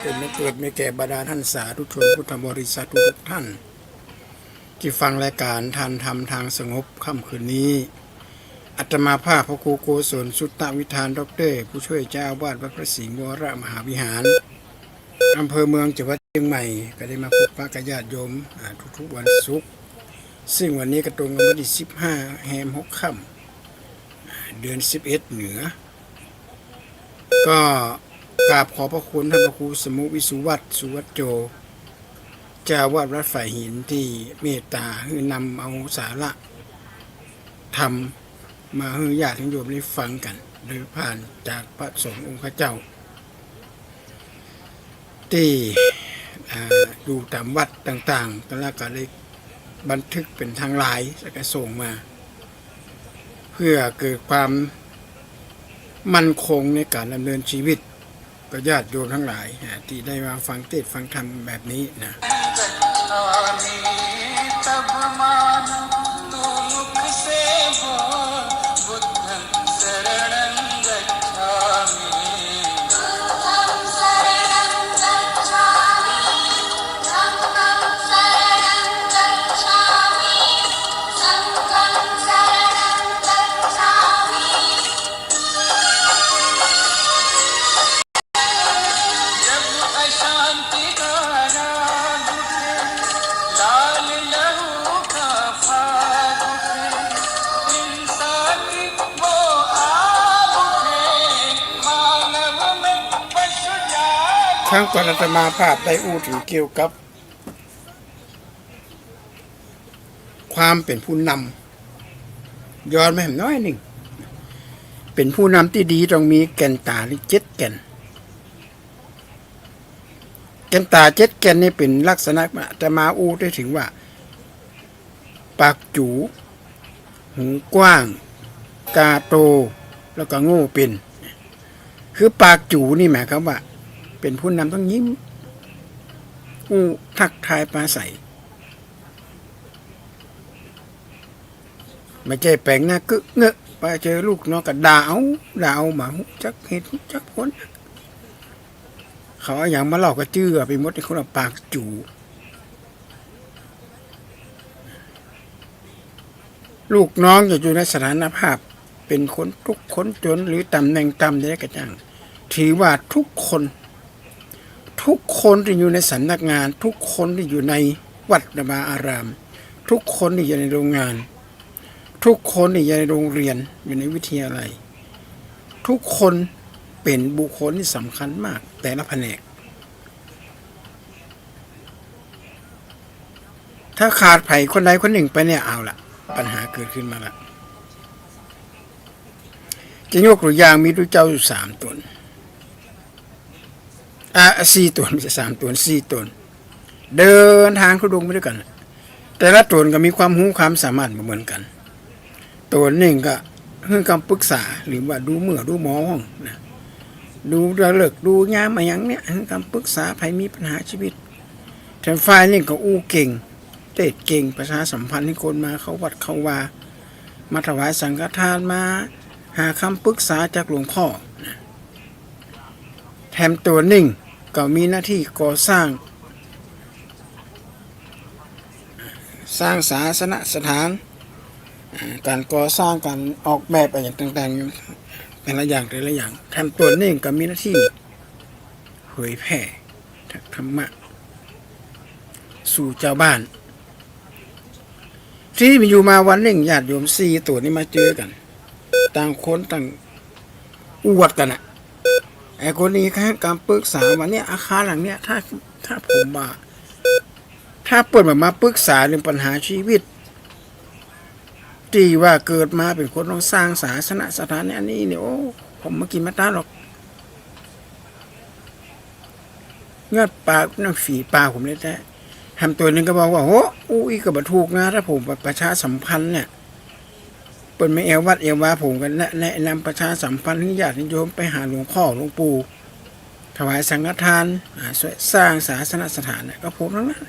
เป็นไม่เกิดไม่แก่บรรดาท่านสาธุชนพุทธบริษัททุกท่านที่ฟังรายการทานธรรมทางสงบค่ำคืนนี้อาตมาภาพพระครูโกศลสุตตวิธานด็อกเตอร์ผู้ช่วยเจ้าอาวาสวัดพระศรีวรมหาวิหารอำเภอเมืองจังหวัดเชียงใหม่ก็ได้มาพบปะกับญาติโยมทุกๆวันศุกร์ซึ่งวันนี้ก็ตรงกับวันที่15 แรม 6 ค่ำเดือน 11 เหนือก็กราบขอบพระคุณท่านพระครูสมุวิสุวัตสุวัตโจเจ้าวาดวัดฝ่ายหินที่เมตตาคือนำเอาสาระธรรมมาให้ญาติโยมได้ฟังกันโดยผ่านจากพระสงฆ์องค์พระเจ้าที่อยู่ตามวัดต่างๆแล้วก็ได้บันทึกเป็นทางไลน์แล้วก็ส่งมาเพื่อเกิดความมั่นคงในการดำเนินชีวิตก็ญาติโยมทั้งหลายที่ได้มาฟังเทศน์ฟังธรรมแบบนี้นะครั้งก่อนอาตมาภาพได้อู้ถึงเกี่ยวกับความเป็นผู้นำย้อนไปน้อยหนึ่งเป็นผู้นำที่ดีต้องมีแก่นตาหรือ7 แก่นตา7 แก่นนี่เป็นลักษณะอาตมาอู้ได้ถึงว่าปากจูหูกว้างกาโตแล้วก็โง่เป็นคือปากจูนี่หมายความว่าเป็นผู้นำต้องยิ้มทักทายปราศัยไม่ใช่แปลงหน้ากึกเงอะไปเจอลูกน้องก็ด่าเอามาจักเหตุจักผลเขาเอาอย่างมาหลอกก็เจือไปหมดในคนละปากจูลูกน้องจะอยู่ในสถานภาพเป็นคนทุกคนจนหรือตำแหน่งต่ำได้กระจังถือว่าทุกคนที่อยู่ในสำนักงานทุกคนที่อยู่ในวัดวาอารามทุกคนที่อยู่ในโรงงานทุกคนที่อยู่ในโรงเรียนอยู่ในวิทยาลัยทุกคนเป็นบุคคลที่สำคัญมากแต่ละแผนกถ้าขาดไผ่คนใดคนหนึ่งไปเนี่ยเอาละปัญหาเกิดขึ้นมาละจะยกตัวอย่างมีตัวเจ้าอยู่3 ตน4 ตนไม่ใช่3 ตน4 ตนเดินทางทุดงไปด้วยกันแต่ละตนก็มีความรู้ความสามารถเหมือนกันตัวหนึ่งก็ให้คำปรึกษาหรือว่าดูเมื่อดูหมอห้องนะดูระเลิกดูยามอะไรอย่างเนี้ยให้คำปรึกษาใครมีปัญหาชีวิตแถมฝ่ายนี่ก็เก่งเตะเก่งประชาสัมพันธ์ให้คนมาเขาวัดเขาว่ามาถวายสังฆทานมาหาคำปรึกษาจากหลวงพ่อนะแถมตัวหนึ่งก็มีหน้าที่ก่อสร้างศาสนสถานการก่อสร้างการออกแบบอะไรอย่างต่างๆแต่ละอย่างแถมตัวหนึ่งก็มีหน้าที่เผยแผ่ธรรมะสู่เจ้าบ้านที่มีอยู่มาวันหนึ่งญาติโยม4 ตัวนี้มาเจอกันต่างคนต่างอวดกันไอ้คนนี้แค่การปรึกษาวันนี้อาคารหลังเนี้ยถ้าผมว่าถ้าเปิดมาปรึกษาเรื่องปัญหาชีวิตที่ว่าเกิดมาเป็นคนต้องสร้างศาสนสถานอันนี้เนี่ยโอ้ผมมากินมาต้านหรอกเงือกปากน้ำฝีปากผมเลยแท้ทำตัวนึงก็บอกว่าโอ้อีก็บรรทุกนะถ้าผมประชาสัมพันธ์เนี่ยเปิดไม่วัดวาผมกันแนะนำประชาสัมพันธ์ให้ญาติโยมไปหาหลวงพ่อหลวงปู่ถวายสังฆทานสร้างศาสนสถานก็ผมทั้งนั้น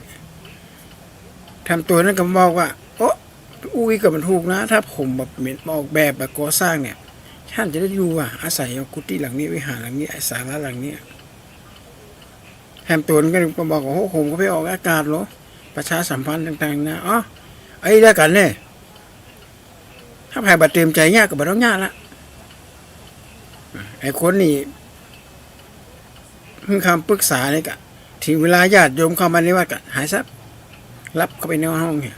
ทำตัวนั้นก็บอกว่าอุ้ยกับมันถูกนะถ้าผมแบบออกแบบก่อสร้างเนี่ยท่านจะได้อยู่อาศัยกุฏิหลังนี้วิหารหลังนี้ศาลาหลังนี้ ผ มตัวนึงก็บอกว่าโอ้โหผมก็ไปออกอากาศเหรอประชาสัมพันธ์ต่างๆนะอ๋อไอ้เรื่องกันเนี่ยถ้าใครบัดเตรียมใจยากก็บัดต้องยากละไอ้คนนี่คือคำปรึกษาเนี่ยกะที่เวลาญาติโยมเข้ามาในวัดกะหายซับรับเข้าไปในห้องเนี่ย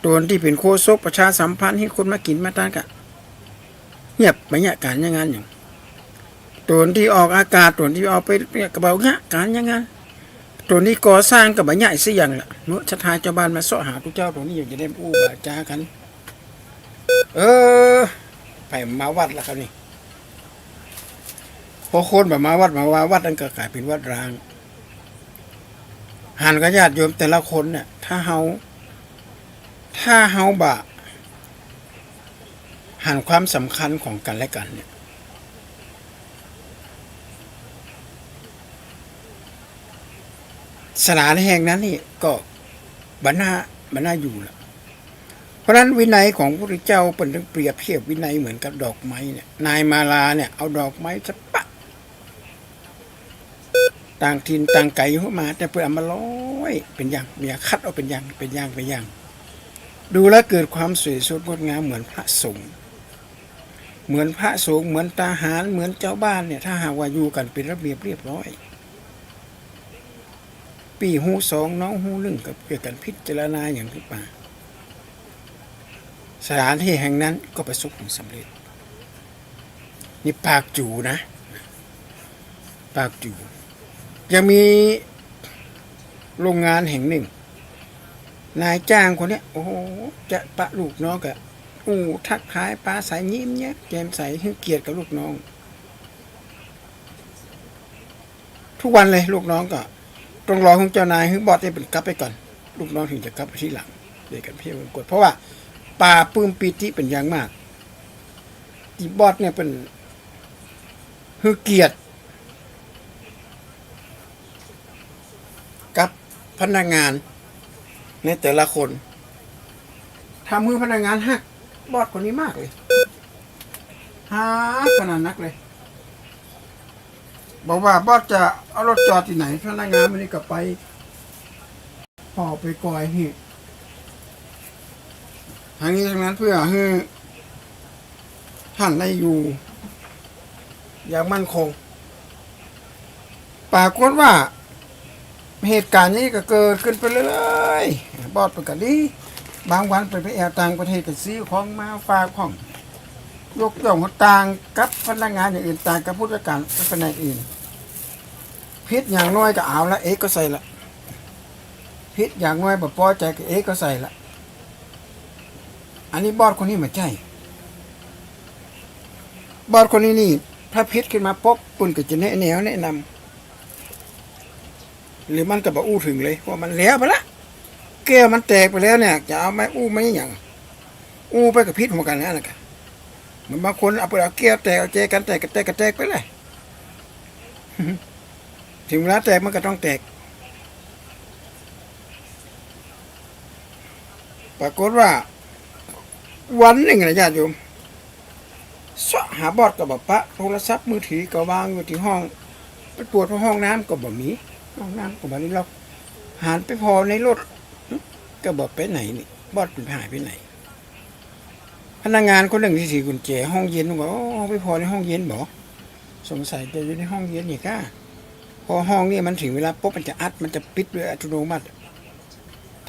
ตัวที่เป็นโฆษกประชาสัมพันธ์ให้คนมากินมาทานกะเงียบไม่เนี่ยการยังงานอย่างตัวที่ออกอากาศตัวที่เอาไปเนี่ยกระเป๋าเนี่ยการยังงานตัวนี้ก่อสร้างกับใบใหญ่สิอย่างละเมื่อชะทายเจ้าบ้านมาเสาะหาทุกเจ้าตัวนี้อยากจะได้อู้บาจากันไปมาวัดแล้วครับนี่พอคนแบบมาวัดนั่นก็กลายเป็นวัดร้างหันกับญาติโยมแต่ละคนเนี่ยถ้าเฮาบะหันความสำคัญของกันและกันเนี่ยศาลาแห่งนั้นนี่ก็บรรณาอยู่ละเพราะนั้นวินัยของพระพุทธเจ้าเป็นเรื่องเปรียบเทียบวินัยเหมือนกับดอกไม้เนี่ยนายมาลาเนี่ยเอาดอกไม้จะปะต่างถิ่นต่างไก่เข้ามาแต่เพื่อเอามาร้อยเป็นอย่างเมียคัดเอาเป็นอย่างดูแลเกิดความสวยสดงดงามเหมือนพระสงฆ์เหมือนทหารเหมือนเจ้าบ้านเนี่ยถ้าหากว่าอยู่กันเป็นระเบียบเรียบร้อยปีหูสองน้องหูลึ่งกับเกี่ยวกันพิจารณาอย่างที่ป่าสถานที่แห่งนั้นก็ประสบผลสำเร็จนี่ปากจูนะปากจูยังมีโรงงานแห่งหนึ่งนายจ้างคนนี้โอ้โหจะปะลูกน้องกับทักทายปลาใสยิ้มเนี่ยแจ่มใสให้เกียรติกับลูกน้องทุกวันเลยลูกน้องก็ต้องรอของเจ้านายให้บอสได้เป็นกลับไปก่อนลูกน้องถึงจะกลับไปที่หลังเด็กกันเพียงกดเพราะว่าป่าปื้มปีติเป็นอย่างมากที่บอสเนี่ยเป็นให้เกียรติกับพนักงานในแต่ละคนทำมือพนักงานฮักบอสคนนี้มากเลยฮาขนาดนักเลยบอกว่าบอสจะเอารถจอดที่ไหนพนักงานมันนี่ก็ไปพอไปก่อยนี่ทางนี้ทางนั้นเพื่อให้ท่านได้อยู่อย่างมั่นคงปรากฏว่าเหตุการณ์นี้ก็เกิดขึ้นไปเลยบอสประกาศดีบางวันไปแอวต่างประเทศก็ซื้อของมาฝากของยกย่องต่างกับพนักงานอย่างอื่นต่างกับผู้จัดการแผนกอื่นพิษอย่างน้อยก็เอาละก็ใส่ละพิษอย่างน้อยแบบพอใจก็ก็ใส่ละอันนี้บอสคนนี้มาใจบอสคนนี้นี่ถ้าพิษขึ้นมาปุ๊บปุ่นก็จะแนะนำหรือมันก็บอกอู้ถึงเลยว่ามันแล้วไปละแก้วมันแตกไปแล้วเนี่ยจะเอาไม่อู้ไม่อย่างอู้ไปกับพิษเหมือนกันนะกันมันบางคนเอาไปเอาแก้วแตกเอาแจกันแตกไปเลยถึงเวลาแตกมันก็ต้องแตกปรากฏว่าวันหนึ่งนะญาติโยมสะหาบอดกับปะโทรศัพท์มือถือก็วางอยู่ที่ห้องไปตรวจห้องน้ำก็บ่มีห้องน้ำก็บ่มีเราหันไปพอในรถก็บอกไปไหนนี่บอดเป็นหายไปไหนพนักงานคนหนึ่งที่ถือกุญแจห้องเย็นบอกไปพอในห้องเย็นบอกสงสัยจะอยู่ในห้องเย็นนี่ค่ะพอห้องนี่มันถึงเวลาปุ๊บมันจะอัดมันจะปิดด้วยอัตโนมัติ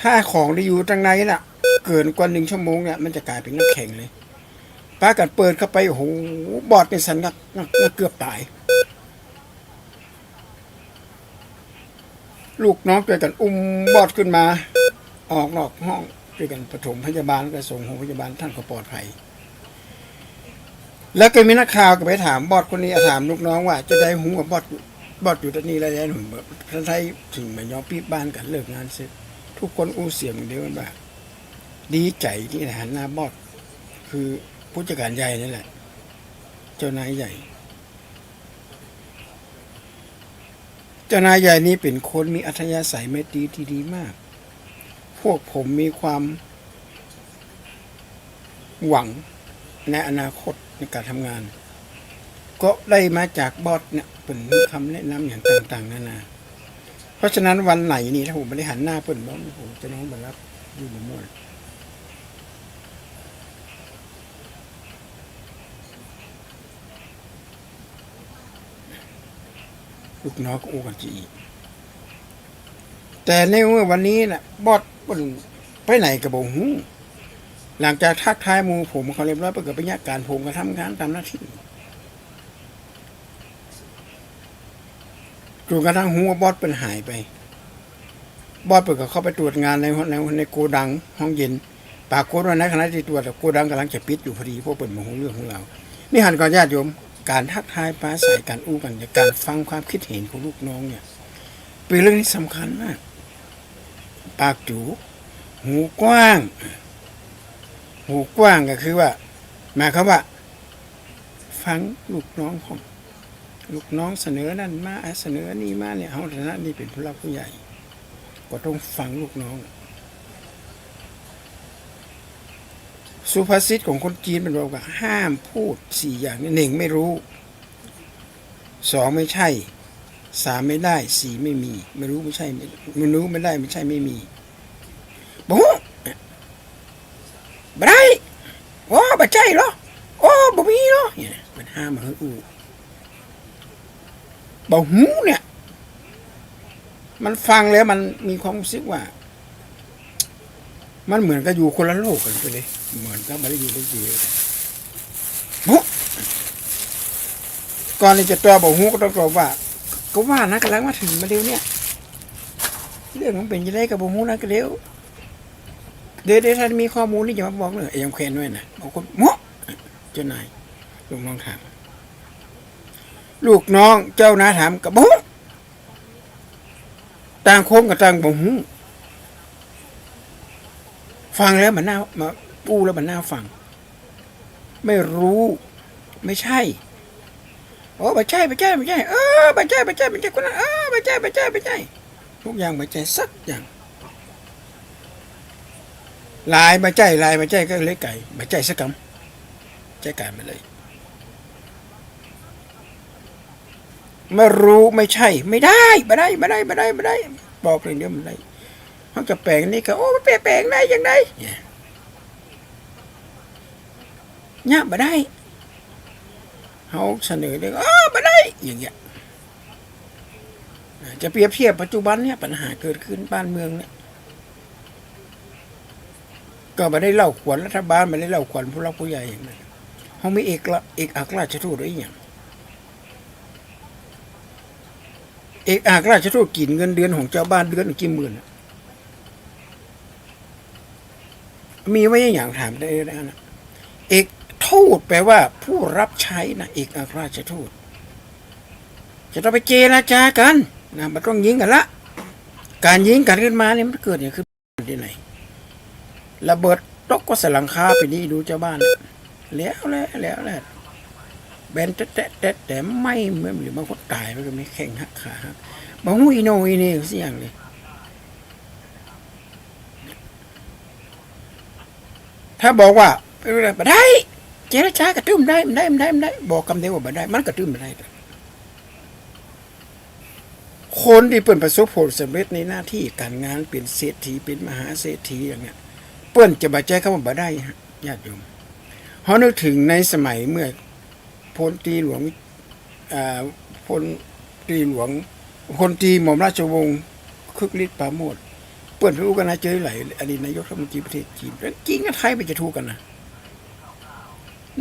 ถ้าของได้อยู่ตรงไหนล่ะเกินกว่า1 ชั่วโมงเนี่ยมันจะกลายเป็นน้ำแข็งเลยป้ากัดเปิดเข้าไปโอ้โหบอดเป็นสันงักเกือบตายลูกน้องเกิดกันบอดขึ้นมาออกนอกห้องด้วยกันปฐมพยาบาลก็ส่งโรงพยาบาลท่านก็ปลอดภัยแล้วก็มีนักข่าวก็ไปถามบอดคนนี้ถามลูกน้องว่าจะได้หูกับบอดอยู่ตรงนี้แล้วหนุ่มท่านไทยถึงมายอมปีบ้านกันเลิกงานเสร็จทุกคนอู้เสียงเดียวกันว่าดีใจที่หันหน้าบอดคือผู้จัดการใหญ่นี่แหละเจ้านายใหญ่เจ้านายใหญ่นี้เป็นคนมีอัธยาศัยไมตรีที่ดีมากพวกผมมีความหวังในอนาคตในการทำงานก็ได้มาจากบอสเนี่ยเป็นคำแนะนำอย่างต่างๆนานา ราะฉะนั้นวันไหนนี่ถ้าผมไม่ได้หันหน้าเปิ้นบ้างผมจะน้องมารับอยู่บนม้วนลูกน้องก็อู้กันจีแต่ในเมื่อวันนี้น่ะบอดเปิ้นไปไหนกับบ่ฮู้หลังจากทักทายหมู่ผมเขาเรียบร้อยเปิ้นก็ไปญาติการผมก็ทำงานตามหน้าที่จนกระทั่งฮู้ว่าบอดเปิ้นหายไปบอดเปิ้นก็เข้าไปตรวจงานในโกดังห้องเย็นปรากฏว่าในขณะที่ตรวจโกดังกำลังจะปิดอยู่พอดีพวกเปิ้นมาฮู้เรื่องของเรานี่หันก่อนญาติโยมการทักทายปราศัยการอู้กันการฟังความคิดเห็นของลูกน้องเนี่ยเป็นเรื่องที่สำคัญมากปากจูหูกว้างหูกว้างก็คือว่าหมายความว่าฟังลูกน้องของลูกน้องเสนอนั่นมาเสนอนี่มาเนี่ยเอาฐานะนี่เป็นผู้หลักผู้ใหญ่ก็ต้องฟังลูกน้องสุภาษิตของคนจีนมันบอกว่าห้ามพูด4อย่างนี่1ไม่รู้2ไม่ใช่3ไม่ได้4ไม่มีไม่รู้ไม่ใช่ไม่รู้ไม่ได้ไม่ใช่ไม่มีบ่บ่ได้โอ้บ่ใช่เหรอโอ้บ่มีเหรอเนี่ยมันห้ามมาอู้บ่หูเนี่ยมันฟังแล้วมันมีความรู้สึกว่ามันเหมือนกับอยู่คนละโลกกันไปเลยเหมือนกับไม่ได้อยู่ด้วยกันหูก่อนที่จะตัวบ่หูก็ต้องบอกว่าก็ว่านะกำลังมาถึงมาเร็วเนี่ยเรื่องมันเป็นยังไงกับบ่หูนะก็เร็วเดี๋ยวท่านมีข้อมูลนี่จะมาบอกเลยยังแควนด้วยนะบอกคนหมอเจ้านายลูกน้องถามลูกน้องเจ้านายถามกับบ่ต่างคนกับต่างบ่หูฟังแล้วมันน่ามาปูแล้วมันน่าฟังไม่รู้ไม่ใช่โอ้ไม่ใช่ไม่ใช่ไม่ใช่ไม่ใช่ไม่ใช่ไม่ใช่คนนั้นไม่ใช่ไม่ใช่ไม่ใช่ทุกอย่างไม่ใช่สักอย่างลายไม่ใช่ลายไม่ใช่ก็เลยไก่ไม่ใช่สักคำใจไก่มาเลยไม่รู้ไม่ใช่ไม่ได้ไม่ได้ไม่ได้ไม่ได้ไม่ได้บอกเลยเดี๋ยวมันได้เขาจะแปลงนี่ก็โอ้แปลงได้ยังไงเนี่ยไม่ได้เขาเสนอเลยไม่ได้อย่างเงี้ยจะเปรียบเทียบปัจจุบันเนี่ยปัญหาเกิดขึ้นบ้านเมืองเนี่ยก็ไม่ได้เล่าขวัญรัฐบาลไม่ได้เล่าขวัญผู้หลักผู้ใหญ่อย่างนั้นเขามีเอกอัครราชทูตหรืออย่างเอกอัครราชทูตกินเงินเดือนของเจ้าบ้านเดือนกี่หมื่นมีไว้อย่างถามได้นะเอกทูตแปลว่าผู้รับใช้นะเอกอัครราชทูตจะต้องไปเจรจากันนะมันต้องยิงกันละการยิงกันขึ้นมาเนี่ยมันเกิดอย่างคือที่ไหนระเบิดตกก็สลังคาไปนี่ดูเจ้าบ้านแล้วแบนแต่ไม่เหมือนหรือบางคนตายไปก็ไม่แข็งหักขาบางหูอีโนอีนี่สิอย่างเลยถ้าบอกว่าไม่ได้เจรจากระตุ้มได้มันได้บอกคำเดียวว่าไม่ได้มันกระตุ้มไม่ได้คนที่เปิ่นประสบผลสำเร็จในหน้าที่การงานเป็นเศรษฐีเป็นมหาเศรษฐีอย่างเงี้ยเปิ้นจะบาดใจคำว่าบ่ได้ญาติโยมเขานึกถึงในสมัยเมื่อพลตรีหลวงพลตรีหลวงพลตรีหม่อมราชวงศ์คึกฤทธิ์ปราโมชเปิ้นรู้กันนะเจอไหลอดีตนายกรัฐมนตรีประเทศจีนแล้วจีนกับไทยไปจะถูกกันนะ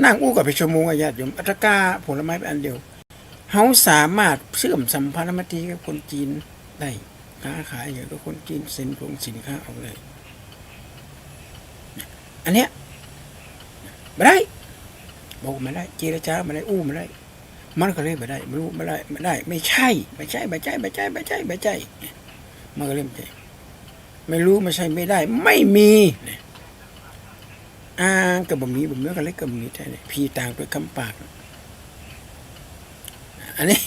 นั่งอู้กับไปชั่วโมงญาติโยมอัตกาผลไม้เป็นอันเดียวเขาสามารถเชื่อมสัมพันธมิตรกับคนจีนได้ค้าขายอย่างกับคนจีนเซ็นของสินค้าเอาเลยอันเนี้ยไม่ได้บอกไม่ได้เจรจาไม่ได้อู้ไม่ได้มันก็เลยไม่ได้ไม่รู้ไม่ได้ไม่ใช่มันก็เลยไม่ใช่ไม่รู้ไม่ใช่ไม่ได้ไม่มีกับบ่มีบ่มีก็เลยกับมีแต่พี่ต่างด้วยคำปากอันนี้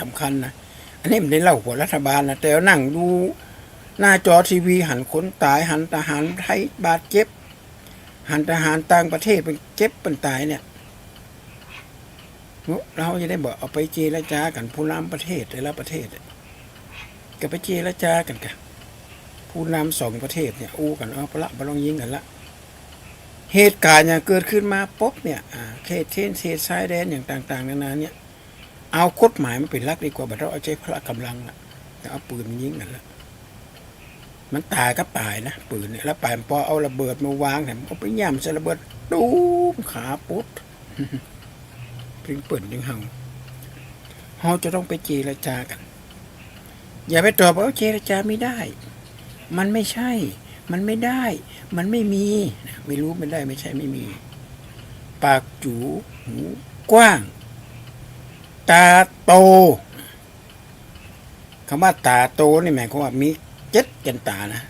สำคัญนะอันนี้มันได้เล่าหัวรัฐบาลนะแต่นั่งดูหน้าจอทีวีหันคนตายหันทหารไทยบาดเจ็บหันทหารต่างประเทศเป็นเจ็บเป็นตายเนี่ยเราจะได้บอกเอาไปเจรจากันผู้นำประเทศแต่ละประเทศ ก็ไปเจรจากันกันผู้นำสองประเทศเนี่ยอู้กันเอาปะละมาลองยิงกันละเหตุการณ์อย่างเกิดขึ้นมาปุ๊บเนี่ยเขตเชายแดนอย่างต่างๆนานาเนี่ยเอากฎหมายมันเป็นหลักดีกว่าบัดเราเอาใจพละกำลังละเอาปืนยิงกันละมันตายก็ตายนะปืนเนี่ยแล้วปายพอเอาระเบิดมาวางเนี่ยเอาไปย่ำใส่ระเบิดตูมขาปุ๊บพิงเปิดยังเราจะต้องไปเจรจากันอย่าไปตอบว่าเจรจาไม่ได้มันไม่ใช่มันไม่ได้มันไม่มีไม่รู้ไม่ได้ไม่ใช่ไม่มีปากจูหูกว้างตาโตคำว่าตาโตนี่หมายความว่ามี7 กันตานะ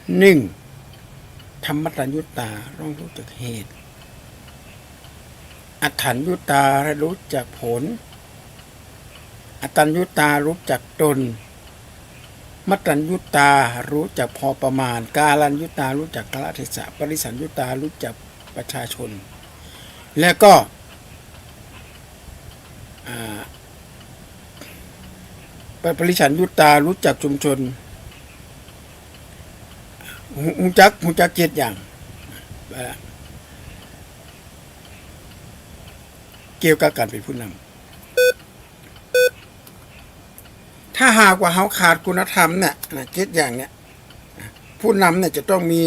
1ธรรมตัญญุตาต้องรู้จักเหตุอัฏฐัญญุตารู้จักผลอตัญญุตารู้จักตนมัตตัญญุตารู้จักพอประมาณกาลัญญุตารู้จักกาลเทศะปริสัญญุตารู้จักประชาชนและก็ปริสัญญุตารู้จักชุมชนหูจัก7 อย่างเกี่ยวกับการเป็นผู้นำถ้าหากว่าเขาขาดคุณธรรมเนี่ย7 อย่างเนี่ยผู้นำเนี่ยจะต้องมี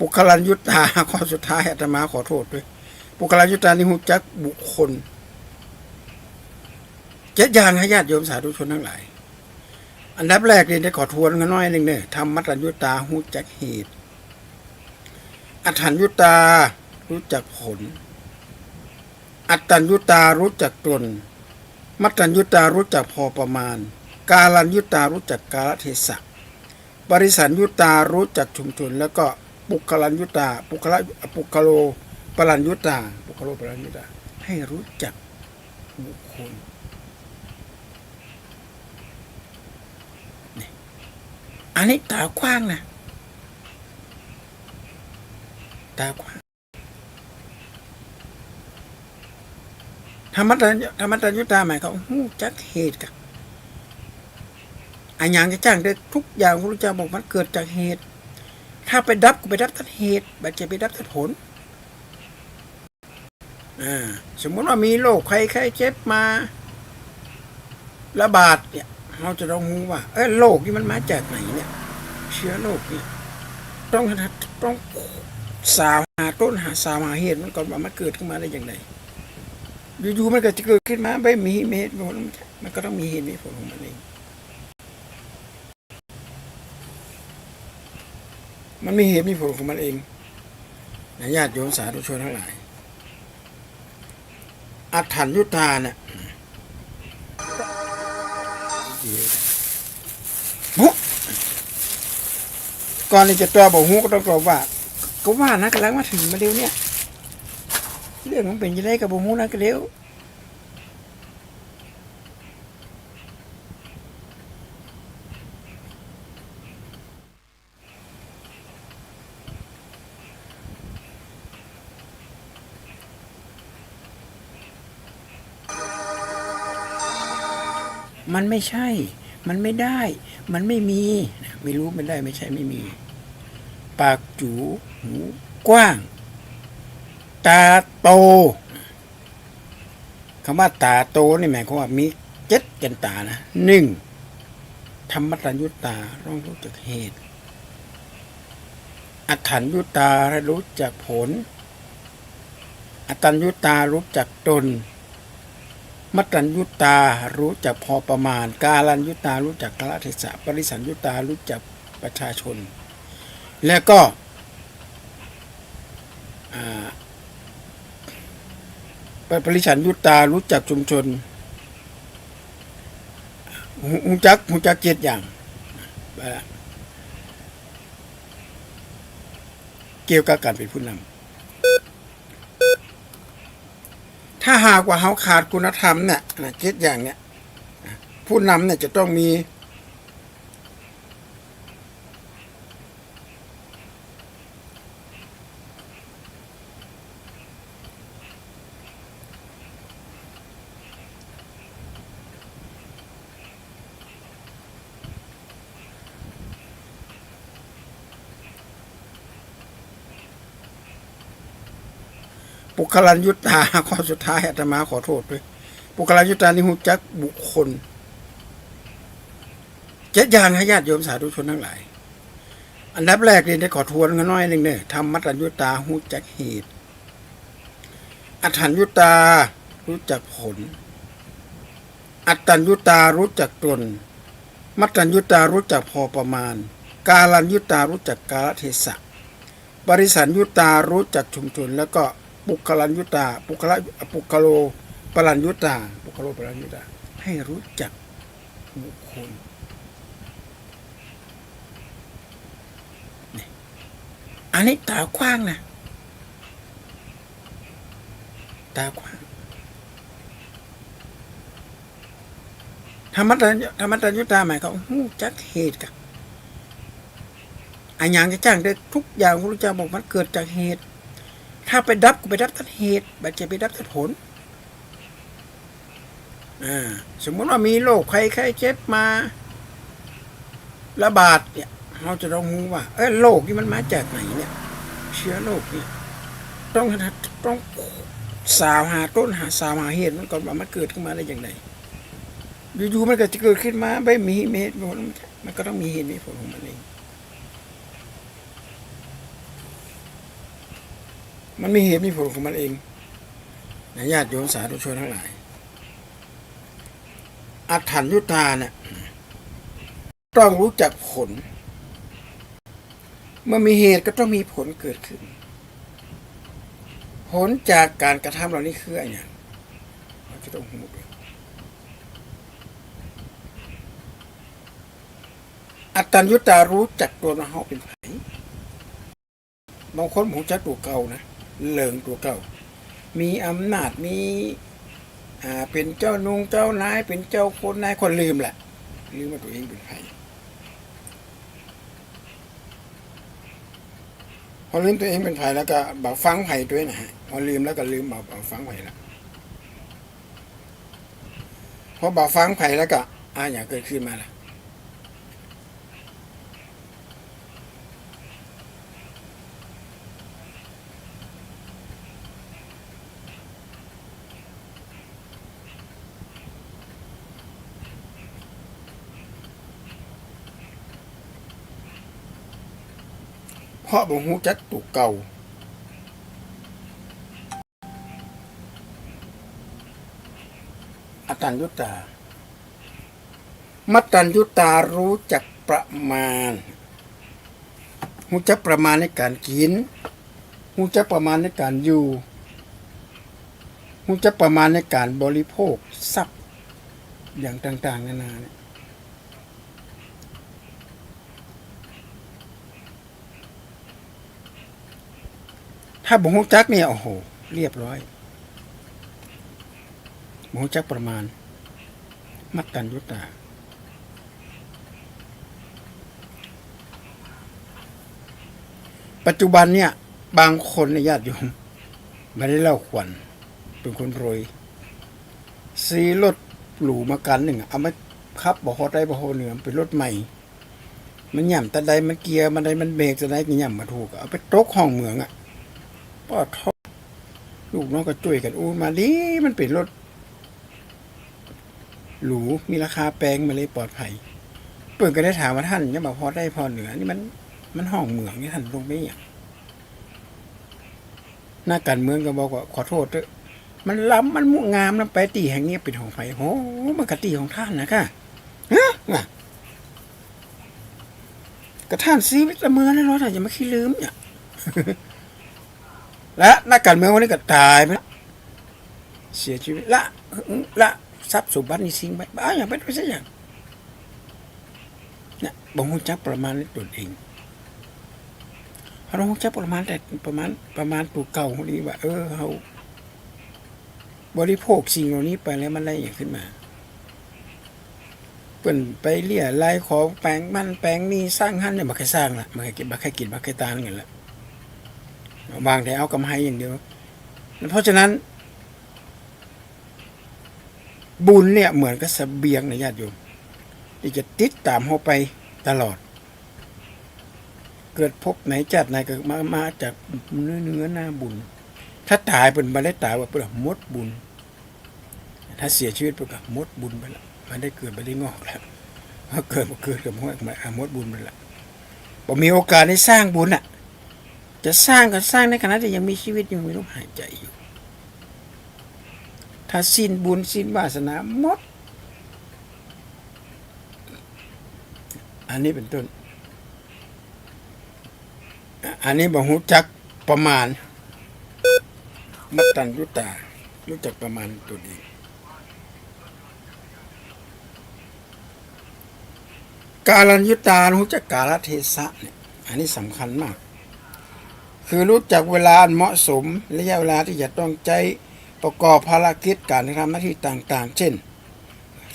ปุคลัญญุตาข้อสุดท้ายอาตมาขอโทษด้วยปุคลัญญุตานี่หูจักบุคคล7 อย่างให้ญาติโยมสาธุชนทั้งหลายอันดับแรกนี่ได้ขอทวนกันน้อยหนึ่งเนี่ยธรรมตัญญุตาหูจักเหตุอัฏฐัญญุตารู้จักผลอัตตัญญุตารู้จักตนมัตตัญญุตารู้จักพอประมาณกาลัญญุตารู้จักกาลเทศะปริสัญญุตารู้จักชุมชนแล้วก็ปุคลัญญุตาปุคโลปรัญญุตาให้รู้จักบุคคลนี่อันนี้ตากว้างนะตากว้างธรรมตัญญุตาหมายเขาหูจักเหตุกันอันอย่างจะจ้างได้ทุกอย่างพระพุทธเจ้าบอกมันเกิดจากเหตุถ้าไปดับก็ไปดับทัดเหตุแบบจะไปดับทัดผลสมมติว่ามีโรคใครเจ็บมาระบาดเนี่ยเราจะต้องรู้ว่าโรคนี่มันมาจากไหนเนี่ยเชื้อโรคเนี่ยต้องสาวหาต้นหาเหตุมันก่อนว่ามันเกิดขึ้นมาได้อย่างไรอยู่ๆมันก็จะเกิดขึ้นมาไม่มีเหตุผลมันก็ต้องมีเหตุมีผลของมันเองมันมีเหตุมีผลของมันเองญาติโยมสาธุชนทั้งหลายอัฏฐัญญุตาเนี่ยก่อนที่จะตัวบอกฮู้ก็ต้องตอบว่าก็ว่านะกำลังมาถึงมาเร็วเนี่ยเรื่องมันเป็นยังไงกับบอกฮู้นะก็เร็วมันไม่ใช่มันไม่ได้มันไม่มีไม่รู้ไม่ได้ไม่ใช่ไม่มีปากจูหูกว้างตาโตคำว่าตาโตนี่หมายความว่ามี7 กันตานะ1ธรรมตัญญุตาต้องรู้จักเหตุอัฏฐัญญุตารู้จักผลอตัญญุตารู้จักตนมัตตัญญุตารู้จักพอประมาณกาลัญญุตารู้จักกาลเทศะปริสัญญุตารู้จักประชาชนและก็ปริสัญญุตารู้จักชุมชนหูจัก7 อย่างเกี่ยวกับการเป็นผู้นำ ถ้าหากว่าเขาขาดคุณธรรมเนี่ยนะเจ็ดอย่างเนี่ยผู้นำเนี่ยจะต้องมีปุคลัญยุตตาข้อสุดท้ายอาตมาขอโทษด้วยปุคลัญยุตตานี่หูจักบุคคลเจ็ดอย่างให้ญาติโยมสาธุชนทั้งหลายอันดับแรกเลยได้ขอทวนกันน้อยหนึ่งเนี่ยทำมัตตัญญุตาหูจักเหตุอัฏฐัญญุตารู้จักผลอัตตัญญุตารู้จักตนมัตตัญญุตารู้จักพอประมาณกาลัญยุตารู้จักกาลเทศะปริสัญยุตารู้จักชุมชนแล้วก็ปุคลัญยุตาปุคโลปรัญยุตาปุคโลปรัญยุตาให้รู้จักบุคคลอันนี้ตากว้างนะตากว้างธรรมตัญญุตาหมายเขาหูจักเหตุกันอันอย่างจะจ้างได้ทุกอย่างพระพุทธเจ้าบอกมันเกิดจากเหตุ ถ้าไปดับก็ไปดับทัดเหตุบาดเจ็บไปดับทัดผลสมมติว่ามีโรคใครเจ็บมาระบาดเนี่ยเราจะต้องรู้ว่าโรคนี้มันมาจากไหนเนี่ยเชื้อโรคเนี่ยต้องสาวหาต้นสาวหาเหตุมันก่อนว่ามันเกิดขึ้นมาได้อย่างไรอยู่ๆมันก็จะเกิดขึ้นมาไม่มีเหตุผลมันก็ต้องมีเหตุมีผลของมันเองมันมีเหตุมีผลของมันเองนะญาติโยมสาธุชนทั้งหลายอัฏฐัญญุตาเนี่ยต้องรู้จักผลเมื่อมีเหตุก็ต้องมีผลเกิดขึ้นผลจากการกระทำเหล่านี้คืออะไรเนี่ยเราจะต้องรู้ด้วยอัตตัญญุตารู้จักตัวเราเป็นไผบางคนหูจักตัวเก่านะเหลิงตัวเก่ามีอำนาจมีเป็นเจ้านุงเจ้านายเป็นเจ้าคนนายคนลืมแหละลืมว่าตัวเองเป็นไผพอลืมตัวเองเป็นไผแล้วก็บอกฟังไผด้วยนะฮะพอลืมแล้วก็ลืมบอกฟังไผแล้วพอบอกฟังไผแล้วก็อย่างเกิดขึ้นมาละเพราะบ่ฮู้จักตัวเก่าอัตตัญญุตามัตตัญญุตารู้จักประมาณรู้จักประมาณในการกินรู้จักประมาณในการอยู่รู้จักประมาณในการบริโภคทรัพย์อย่างต่างๆนานาเนี่ยถ้าบ่ฮู้จักเนี่ยโอ้โหเรียบร้อยบ่ฮู้จักประมาณมัตตัญญุตาปัจจุบันเนี่ยบางคนในญาติโยมไม่ได้เล่าขวัญเป็นคนรวยซื้อรถหรูมากันหนึ่งเอามาขับบ่ฮอดได้บ่ฮอดเหนือเป็นรถใหม่มันย่ำตะใดมันเกียร์มันใดมันเบรกตะใดก็ย่ำมาถูกเอาไปตกห้องเมืองป้อทอลูกน้องก็ช่วยกันมาดีมันเป็นรถหรูมีราคาแพงมาเลยปลอดภัยเปิ่นก็ได้ถามว่าท่านยังบอกพอได้พอเหนือนี่มันห้องเมืองนี่ท่านลงไม่อย่างหน้าการเมืองก็บอกว่าขอโทษเถอะมันล้ำมันมุงามแล้วไปตีแห่งนี้เป็นของไฟโอ้มันกะตีของท่านนะค่ะกระท่านซีวิตละเมอแล้วเนาะท่านอย่ามาขี้ลืมเนี่ยและนักการเมืองวันนี้ก็ตายไปเสียชีวิตละทรัพย์สมบัตินี่ทิ้งไปบ้าอย่างเป็นไปซะอย่างเนี่ยบ่ฮู้จักประมาณในตนเองเราฮู้จักประมาณแต่ประมาณตัวเก่าคนนี้ว่าเฮา บริโภคสิ่งเหล่านี้ไปแล้วมันอะไรอย่างขึ้นมาเปิ่นไปเลี่ยไล่ขอแปลงมันแปลงนี่สร้างหันเนี่ยมาแค่สร้างละมาแค่กินมาแค่กินมาแค่ตานเงินละบางแต่เอากำไรอย่างเดียวเพราะฉะนั้นบุญเนี่ยเหมือนกับเสบียงนะญาติโยมที่จะติดตามเราไปตลอดเกิดพบไหนจัดไหนก็มาจากเนื้อหน้าบุญถ้าตายเป็นมาได้ตายว่าเป็นมดบุญถ้าเสียชีวิตเป็นกับมดบุญไปละมันได้เกิดไปได้งอกแล้วพอเกิดกับมดบุญไปละพอมีโอกาสได้สร้างบุญอ่ะจะสร้างก็สร้างในขณะที่ยังมีชีวิตยังมีลมหายใจอยู่ถ้าสิ้นบุญสิ้นวาสนาหมดอันนี้เป็นต้นอันนี้บอกรู้จักประมาณมัตตัญญุตารู้จักประมาณตัวเองกาลัญญุตารู้จักกาลเทศะเนี่ยอันนี้สำคัญมากคือรู้จักเวลาเหมาะสมระยะเวลาที่จะต้องใจประกอบภารกิจการทำหน้าที่ต่างๆเช่น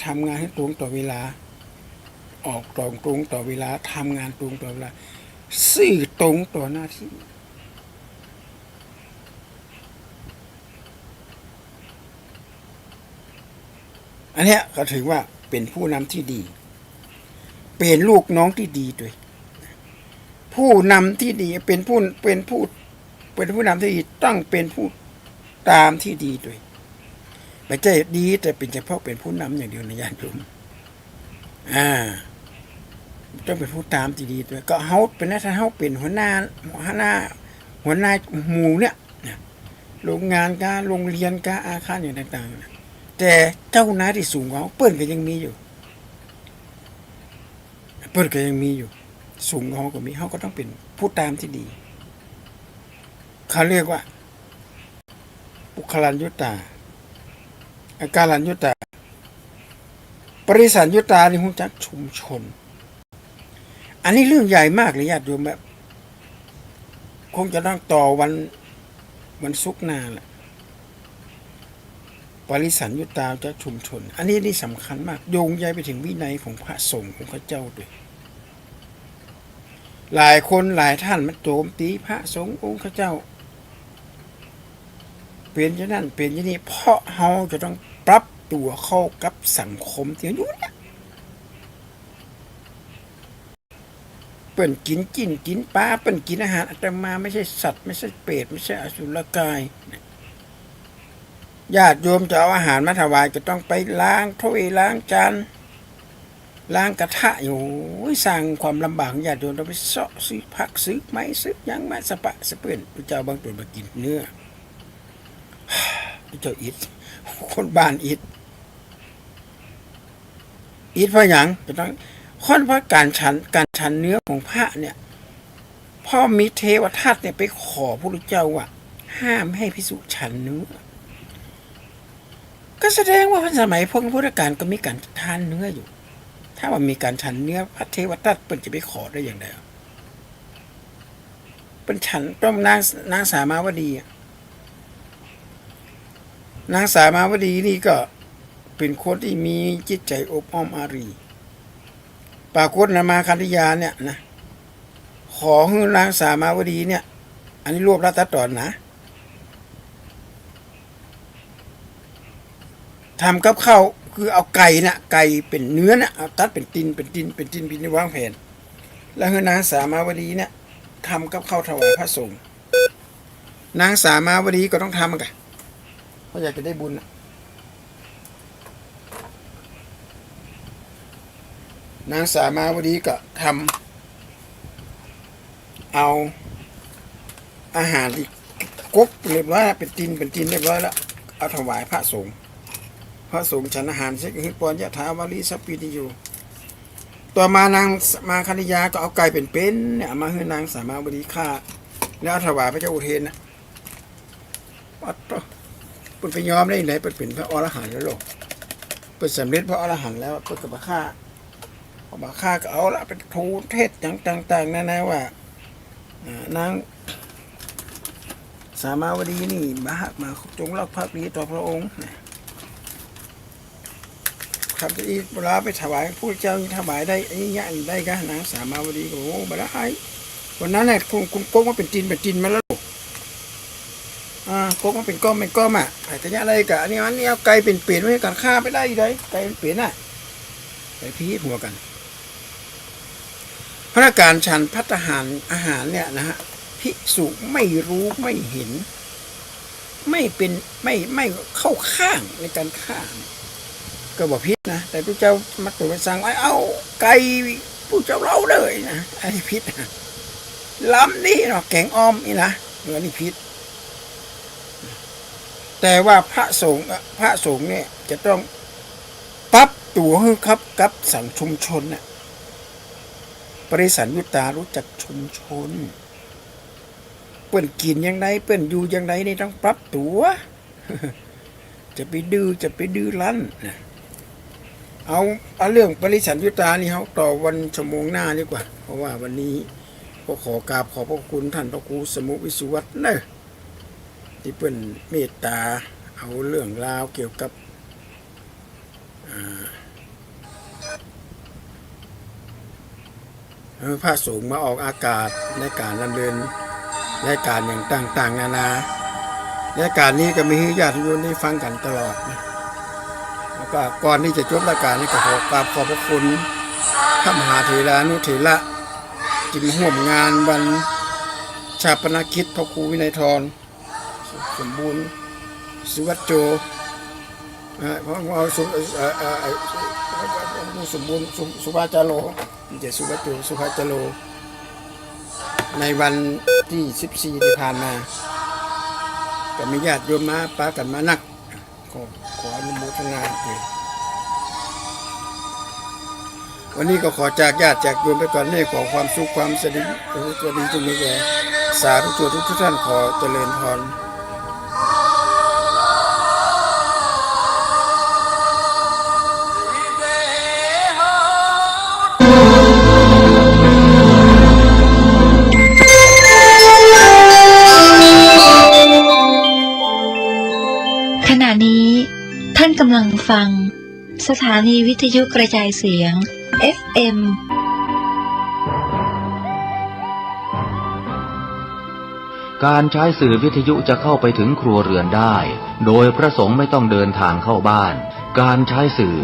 ทำงานให้ตรงต่อเวลาออกตรงต่อเวลาทำงานตรงต่อเวลาซื่อตรงต่อหน้าที่อันนี้ก็ถือว่าเป็นผู้นำที่ดีเป็นลูกน้องที่ดีด้วยผู้นำที่ดีเป็นผู้นำที่ดีต้องเป็นผู้ตามที่ดีด้วยไม่ใช่ดีแต่เป็นเฉพาะเป็นผู้นำอย่างเดียวนะญาติโยมต้องเป็นผู้ตามที่ดีด้วยก็เฮาเป็นถ้าเฮาเป็นหัวหน้าหมู่เนี่ยโรงงานกาโรงเรียนกาอาคารอย่างต่างๆแต่เจ้านายที่สูงกว่าเปิ้นก็ยังมีอยู่สูงกว่าเฮาก็มีเฮาก็ต้องเป็นผู้ตามที่ดีเขาเรียกว่าปุคลัญญุตาอาการัญญุตาปริสัญญุตานี่รู้จักชุมชนอันนี้เรื่องใหญ่มากเลยญาติโยมแบบคงจะต้องต่อวันศุกร์หน้าแหละปริสัญญุตาจากชุมชนอันนี้นี่สำคัญมากโยงใยไปถึงวินัยของพระสงฆ์ของพระเจ้าด้วยหลายคนหลายท่านมันโจมตีพระสงฆ์องค์พระเจ้าเป็นอย่างนั้นเป็นอย่างนี้เพราะเราจะต้องปรับตัวเข้ากับสังคมที่อยู่เนี่ยเปิ่นกินปลาเปิ่นกินอาหารอาตมาไม่ใช่สัตว์ไม่ใช่เปรตไม่ใช่อสุรกายญาติโยมจะเอาอาหารมาถวายก็ต้องไปล้างถ้วยล้างจานล้างกระทะอยู่สร้างความลำบากญาติโยมต้องไปเสาะซื้อผักซื้อไม้ซื้อยังมาสปะสเปื่อนพระเจ้าบางตัวมากินเนื้อเจ้าอิดคนบ้านอิดเพราะอย่างจะต้องค่อนเพราะการฉันเนื้อของพระเนี่ยพ่อมีเทวทัตเนี่ยไปขอพระพุทธเจ้าว่าห้ามให้ภิกษุฉันเนื้อก็แสดงว่าสมัยพุทธกาลก็มีการทานเนื้ออยู่ถ้าว่ามีการฉันเนื้อพระเทวทัตเป็นจะไปขอได้อย่างไรเป็นฉันต้องนางสามาวดีนี่ก็เป็นคนที่มีจิตใจอบอ้อมอารีปรากฏนามาคันธยาเนี่ยนะขอให้นางสามาวดีเนี่ยอันนี้รวบรัดตัดตอนนะทำกับข้าวคือเอาไก่เป็นเนื้อนะเอาตัดเป็นตินในวางแผนแล้วให้นางสามาวดีเนี่ยทำกับข้าวถวายพระสงฆ์นางสามาวดีก็ต้องทำกันเพราะอยากจะได้บุญนะนางสามาวดีก็ทำเอาอาหารที่กุ๊กเรียบร้อยเป็นตินเรียบร้อยแล้วเอาถวายพระสงฆ์ฉันอาหารเสร็จหิปอนยะถาวาลีสัพพิติอยู่ต่อมานางมาคันธยาก็เอาไก่เป็นเนี่ยมาให้นางสามาวดีฆ่าแล้วถวายพระเจ้าอุเทนนะปัดต่อเป็นไปยอมได้ไหนเป็นพระอรหันต์แล้วหรอเป็นสำเร็จพระอรหันต์แล้วเป็นกับฆ่าก็เอาละเป็นทูเทศต่างๆนะว่า สามาวดีนี่มาจงรักภักดีต่อพระองค์ครับจะอีเวลาไปถวายผู้เจ้าถวายได้ไอ้ยะได้กันนะสามาวดีก็โอ้บาได้วันนั้นเนี่ยคุณโก๊กมาเป็นจินมาแล้วโก๊กมาเป็นก้อมอ่ะไอ้ตะยะอะไรกะอันนี้เอาไก่เป็นเปลี่ยนไว้กันฆ่าไปได้เลยไก่เป็นเปลี่ยนน่ะไปพีหัวกันพระการฉันภัตตาหารอาหารเนี่ยนะฮะภิกษุไม่รู้ไม่เห็นไม่เป็นไม่เข้าข้างในการฆ่าก็บอกพิษนะแต่พระเจ้ามัตตุไปสั่งไว้เอาไก่ผู้เจ้าเราเลยนะไอ้พิษล้ำนี่เนาะแกงอ้อมนี่นะเหมือนนี่พิษแต่ว่าพระสงฆ์เนี่ยจะต้องปรับตัวให้ครับกับสังชุมชนน่ะปริสันยุตตารู้จักชุมชนเปิ้นกินยังไงเปิ้นอยู่ยังไงนี่ต้องปรับตัวจะไปดื้อรั้นนะเอาเรื่องปริสันยุตตานี่เขาต่อวันชั่วโมงหน้าดีกว่าเพราะว่าวันนี้ก็ขอกราบขอบพระคุณท่านพระครูสมุวิสุวัฒน์เนอะที่เปิ้นเมตตาเอาเรื่องราวเกี่ยวกับพระสงฆ์มาออกอากาศในการดำเนินรายการอย่างต่างๆนานารายการนี้ก็มีญาติโยมได้ฟังกันตลอดนะแล้วก็ก่อนที่จะจบรายการนี้ก็ขอกราบขอบพระคุณพระมหาเถรานุเถระที่มาร่วมงานวันชาปนกิจพระครูวินัยธรสมบูรณ์สุวัจโจเพราะเอาสมบูรณ์สุภาจาโลจะสุวัจโจสุภาจาโลในวันที่14ที่ผ่านมาก็มีญาติโยมมาปากันมานักขออนุโมทนาด้วยวันนี้ก็ขอจากญาติจากโยมไปก่อนให้ขอความสุขความสดีตัวดีจงมีแก่สาธุชนทุกท่านขอเจริญพรขณะนี้ท่านกำลังฟังสถานีวิทยุกระจายเสียง FM การใช้สื่อวิทยุจะเข้าไปถึงครัวเรือนได้โดยพระสงฆ์ไม่ต้องเดินทางเข้าบ้านการใช้สื่อ